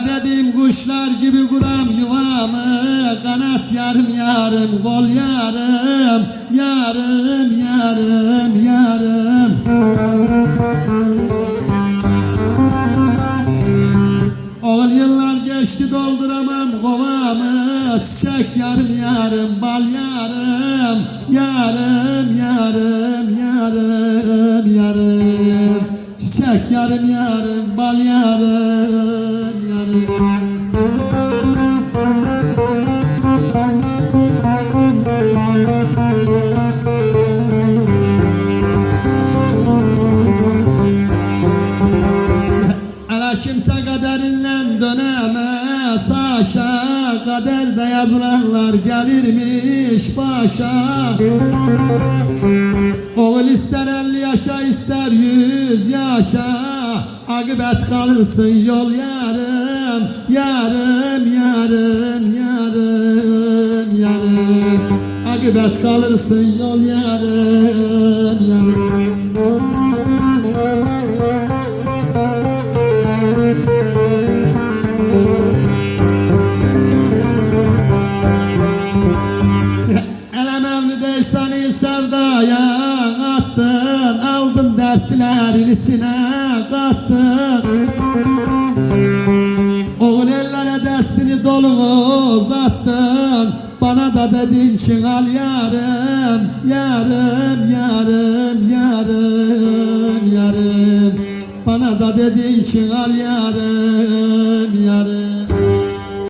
Dediğim kuşlar gibi kuram yuvamı, kanat yarım yarım, kol yarım, yarım yarım yarım. Oğul yıllar geçti dolduramam kovamı, çiçek yarım yarım, bal yarım, yarım yarım yarım yarım. Çiçek yarım yarım, bal yarım yarım. Hele kimse kaderinden dönemez aşağı, kaderde yazılanlar gelirmiş başa. Oğul ister 50 yaşa ister 100 yaşa, akıbet kalırsın yol yarım, yarım yarım yarım yarım. Akıbet kalırsın yol yarım yarım. Seni sevdaya attın, aldım dertlerin içine kattın. Oğul ellere destini dolu uzattın, bana da dedin ki al yarım, yarım yarım yarım yarım. Bana da dedin ki al yarım.